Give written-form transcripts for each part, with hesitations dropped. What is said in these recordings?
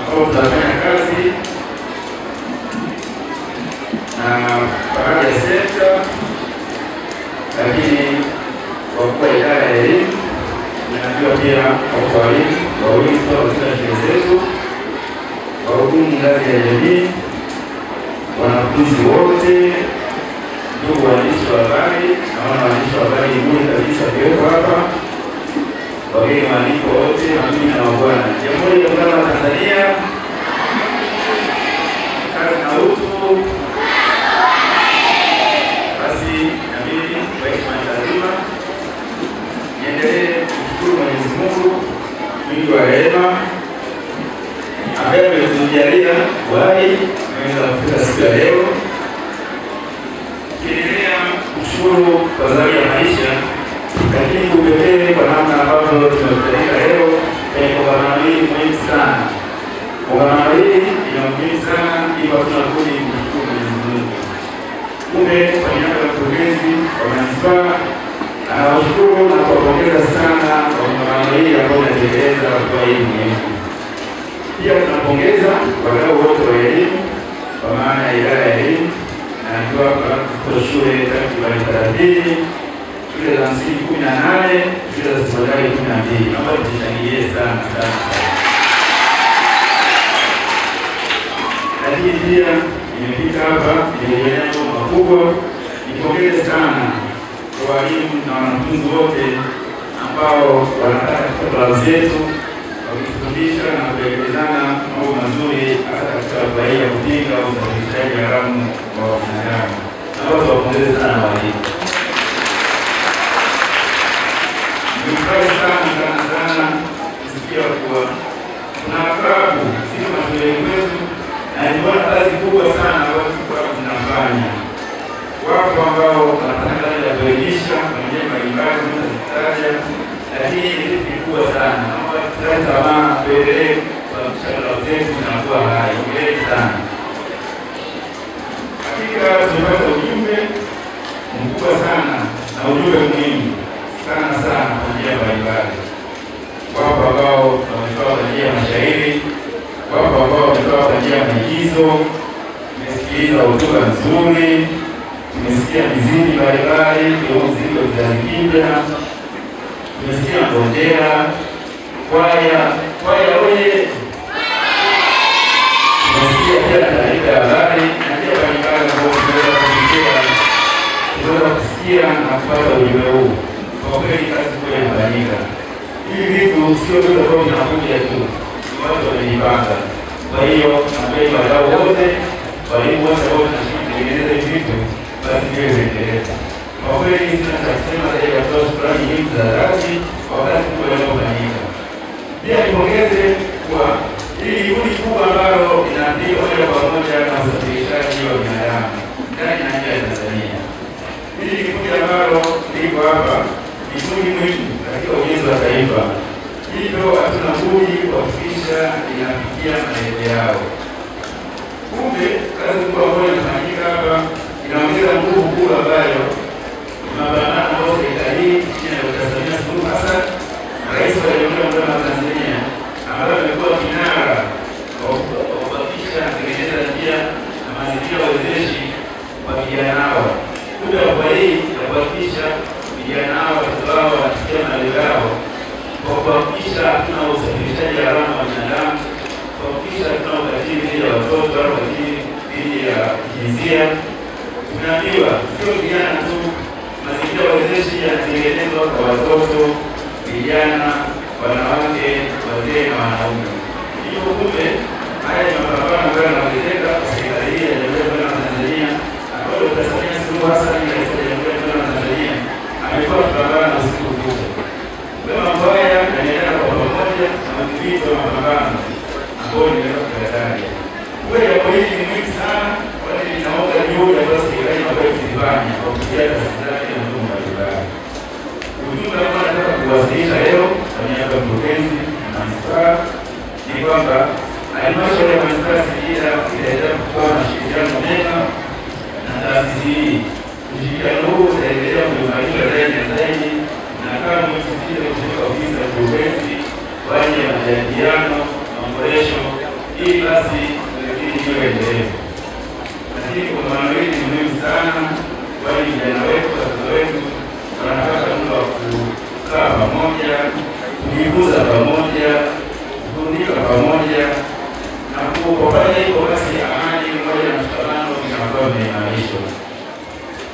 ambao tunafanya kazi na Faraja Center, lakini wakuu wa idara ya elimu, najua pia wakuu wa walimu katika shule zetu, wahudumu ngazi ya jamii, wanafunzi wote, ndugu waandishi wa habari, naona waandishi wa habari bure kabisa kiwepo hapa, wageni waalikwa wote, mabibi na mabwana. Jamhuri ya Muungano wa Tanzania, kazi na utu. Basi nabidi kwa heshima na taadhima niendelee kumshukuru Mwenyezi Mungu mwingi wa rehema ambaye ametujalia uhai naweza kufika siku ya leo. Kiendelea kushukuru kwa zawadi ya maisha, lakini kupekee kwa namna ambavyo tumekutanika leo kwenye kongamano hili muhimu sana. Kongamano hili ni muhimu sana, hivyo tunarudi kumshukuru Mwenyezi Mungu. Kumbe kwa niaba ya mkurugenzi wa manispaa anawashukuru na kuwapongeza sana kwa kongamano hili ambao unatekeleza kwa hii muhimu. Pia tunapongeza wadau wote wa elimu kwa maana ya idara ya elimu na ndio kwa shule takriban 30, shule za msingi 18, shule za sekondari 12. Naomba tushangilie sana sana. Lakini pia nimefika hapa nimejionea mambo makubwa. Nipongeze sana kwa walimu na wanafunzi wote ambao wanataka katika klabu zetu wakifundisha na kuelekezana mambo mazuri hasa katika kubaia kupinga usafirishaji haramu wa binadamu. Naomba tuwapongeze sana walimu. Nimefurahi sana kusikia kuwa kuna klabu sio mashuleni kwetu na nimeona kazi kubwa sana ambayo klabu zinafanya. Wapo ambao wanafanya kazi ya kuelimisha kwa njia mbalimbali tunazitaja, lakini ni kitu kikubwa sana. Naomba tusikate tamaa, tuendelee kuhakikisha klabu zetu zinakuwa hai. Hongereni sana. Hakika tumepata ujumbe mkubwa sana na ujumbe muhimu sana kwa njia mbalimbali. Wapo ambao wametoa kwa njia ya mashairi, wapo ambao wametoa kwa njia ya maigizo. Tumesikiliza hotuba nzuri, tumesikia miziki mbalimbali, muziki wa kizazi kipya, tumesikia ngojera, kwaya oye, tumesikia pia taarifa ya habari na njia mbalimbali ambao tunaweza kusikia na kupata ujumbe huu. Kwa kweli kazi kubwa inafanyika. Hivi vitu sio vitu ambavyo vinakuja tu, watu wamejipanga. Kwa hiyo napenda wadau wote, walimu wote ambao tunashiriki kutengeneza hivi vitu, basi ndio viendeleza. Kwa kweli sina cha kusema zaidi ya kutoa shukrani nyingi za dhati kwa kazi kubwa inayofanyika. Pia nipongeze kwa hili juhudi kubwa ambalo inaandika moja kwa moja na usafirishaji wa binadamu ndani na nje ya Tanzania. Hili ni kundi ambalo liko hapa, ni kundi muhimu katika ujenzi wa taifa. Hivyo hatuna budi kuhakikisha inafikia malengo yao. Kumbe kazi kubwa ambayo inafanyika hapa inaongeza nguvu kubwa ambayo tunapambana nayo serikali chini ya Dkt. Samia Suluhu Hassan, Rais wa Jamhuri ya Muungano wa Tanzania, ambaye amekuwa kinara wa kuhakikisha kutengeneza njia na mazingira wezeshi kwa vijana hao. Kumbe kwa hii ya kuhakikisha vijana hao watoto wao wanafikia malengo yao kwa kuhakikisha hatuna usafirishaji haramu wa binadamu, kuhakikisha hatuna ukatili dhidi ya watoto au ukatili dhidi ya jinsia. Tunaambiwa sio vijana tu, mazingira wezeshi yanatengenezwa kwa watoto, vijana, wanawake, wazee na wanaume. Hivyo kumbe haya ni mapambano ambayo yanaongezeka kwa serikali hii ya Jamhuri ya Muungano wa Tanzania, ambayo Dkt. Samia Suluhu Hassan, Rais wa Jamhuri ya Muungano wa Tanzania, amekuwa akipambana na usiku kucha. Mambo haya yanaendana kwa pamoja na mdhibiti wa mapambano ambao nimeweza kuyataja. Kweli jambo hili ni muhimu sana, kwani linaunga juhudi ambazo serikali inapaswa kuzifanya kwa kupitia taasisi zake na huduma mbalimbali. Ujumbe ambao nataka kuwasilisha leo kwa niaba ya mkurugenzi na manispaa ni kwamba halmashauri ya manispaa Singida itaendelea kutoa mashirikiano mema na taasisi hii. Ushirikiano huu utaendelea kuimarishwa zaidi na zaidi, na kama tusije kutoka ofisi ya mkurugenzi kwa ajili ya majadiliano, maboresho ili basi tuwezidi hiyo endelevu. Lakini kongamano hili ni muhimu sana, kwani vijana wetu, watoto wetu wanapata muda wa kukaa pamoja, kujifunza pamoja, kufundika pamoja, na kufanya hivyo basi amani, umoja na mshikamano vinakuwa vimeimarishwa.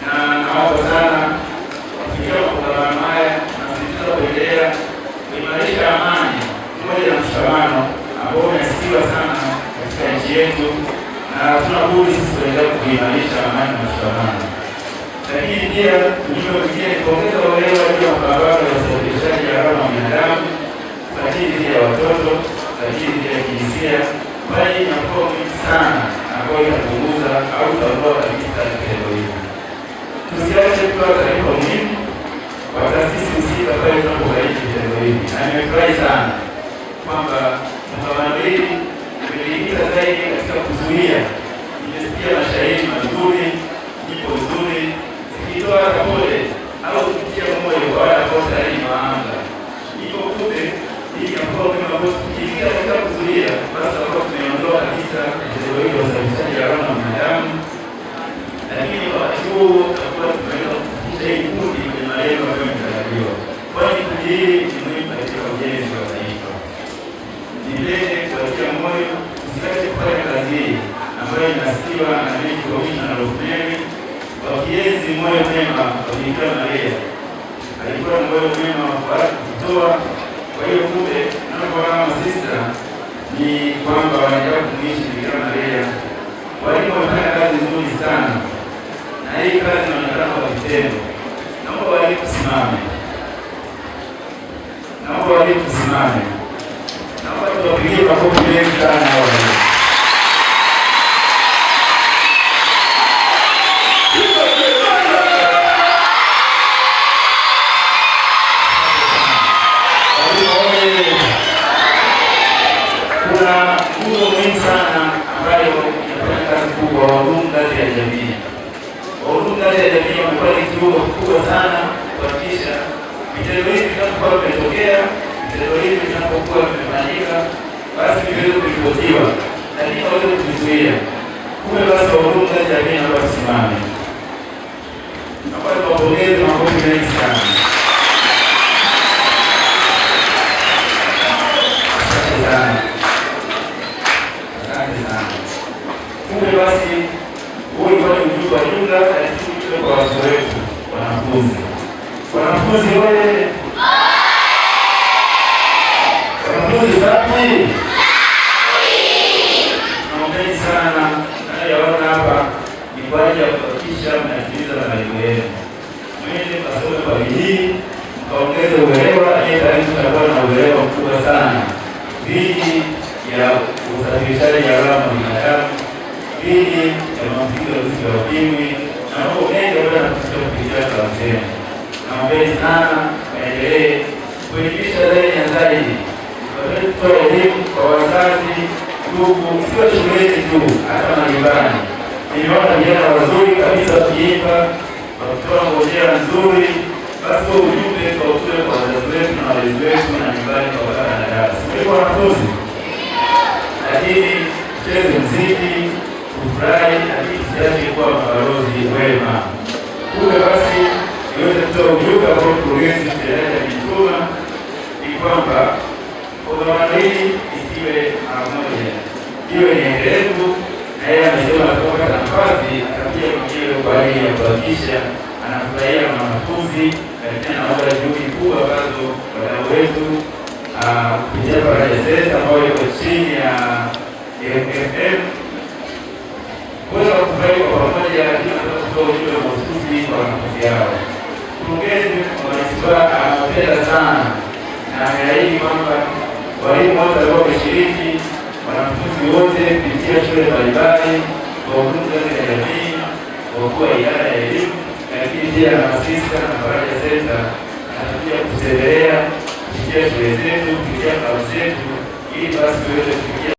Na naomba sana kufikia makongamano haya na sisi kuendelea kuimarisha amani, umoja na mshikamano ambao unasifiwa sana katika nchi yetu, na hatuna budi sisi kuendelea kuimarisha amani na mshikamano. Lakini pia ujumbe mwingine ni kuongeza uelewa juu ya mapambano ya usafirishaji haramu wa binadamu, lakini pia ya watoto, lakini pia ya kijinsia, bali inakuwa muhimu sana ambayo itapunguza au itaondoa kabisa vitendo hivi. Tusiache kutoa taarifa muhimu kwa taasisi husika pale tunapobaini vitendo hivi, na nimefurahi sana kwamba kongamano hili limejikita zaidi katika kuzuia. Nimesikia mashairi mazuri, nyimbo nzuri zikitoa hata pole au kutia moyo kwa wale ambao tayari ni wahanga. Hivyo kumbe hii inakuwa kama ambayo tukijikita katika kuzuia, basi tutakuwa tumeondoa kabisa vitendo hivi vya usafirishaji haramu wa binadamu, lakini wakati huo tutakuwa tumeweza kufikisha hii kundi kwenye malengo ambayo yametarajiwa, kwani kundi hili ni muhimu katika ujenzi wa taifa. Nipende kuwatia moyo usikate kufanya kazi hii ambayo inasifiwa na Meja Komishna na Rosemary wakienzi moyo mwema wa Bikira Maria. Alikuwa na moyo mwema wa kutoa. Kwa hiyo kumbe tunapoona masista ni kwamba wanaendelea kumuishi Bikira Maria. Walimu wamefanya kazi nzuri sana, na hii kazi inaonekana kwa vitendo. Naomba walimu tusimame, naomba walimu tusimame. Naomba tuwapigie makofi mengi sana hao walimu. Kuna nguzo muhimu sana ambayo inafanya kazi kubwa, wahudumu ngazi ya jamii. Wahudumu ngazi ya jamii wamekuwa ni kiungo kikubwa sana kuhakikisha vitendo hivi vinapokuwa vimetokea, vitendo hivi vinapokuwa vimefanyika, basi viweze kuripotiwa, lakini waweze kuvizuia. Kumbe basi wahudumu ngazi ya jamii naomba tusimame. Naomba tuwapongeze makofi mengi sana. Asante sana. Kumbe basi huo ni ujumbe wa jumla, lakini ujumbe kwa watoto wetu, wanafunzi. Wanafunzi wewe, wanafunzi safi, naombeni sana nayaona hapa ni kwa ajili ya kuhakikisha mnatimiza malengo yenu. Mwende mkasome kwa bidii, mkaongeze uelewa, tayari tutakuwa na uelewa mkubwa sana dhidi ya usafirishaji haramu wa binadamu, dhidi ya maambukizi ya virusi vya ukimwi na mambo mengi ambayo yanatokea kupitia klabu zenu. Naombeni sana waendelee kuelimisha zaidi na zaidi, waweze kutoa elimu kwa wazazi, ndugu, sio shuleni tu, hata majumbani. Nimeona vijana wazuri kabisa wakiimba, wakitoa ngojea nzuri, basi huo ujumbe kwa utoe kwa wazazi wetu na walezi wetu na nyumbani kwa baba na dada. Sio wanafunzi, lakini cheze mziki, kufurahi, lakini tusiache kuwa mabalozi wema. Kumbe basi niweze kutoa ujumbe kwa mkurugenzi mtendaji ametuma ni kwamba kongamano hili isiwe mara moja, iwe ni endelevu, na yeye amesema atapata nafasi atakuja mwenyewe kwa ajili ya kuhakikisha anafurahia na wanafunzi, lakini anaomba juhudi kubwa ambazo wadau wetu kupitia Faraja Center ambayo iko chini ya FFM kuweza kufurahi kwa pamoja, lakini nataka kutoa ujumbe mahususi kwa wanafunzi hao. Mkurugenzi wa manispaa anawapenda sana na ameahidi kwamba walimu wote ambao wameshiriki, wanafunzi wote kupitia shule mbalimbali, wahudumu ngazi ya jamii, wakuu wa idara ya elimu, lakini pia na masista na Faraja Center atakuja kutembelea kupitia shule zetu, kupitia klabu zetu, ili basi tuweze kufikia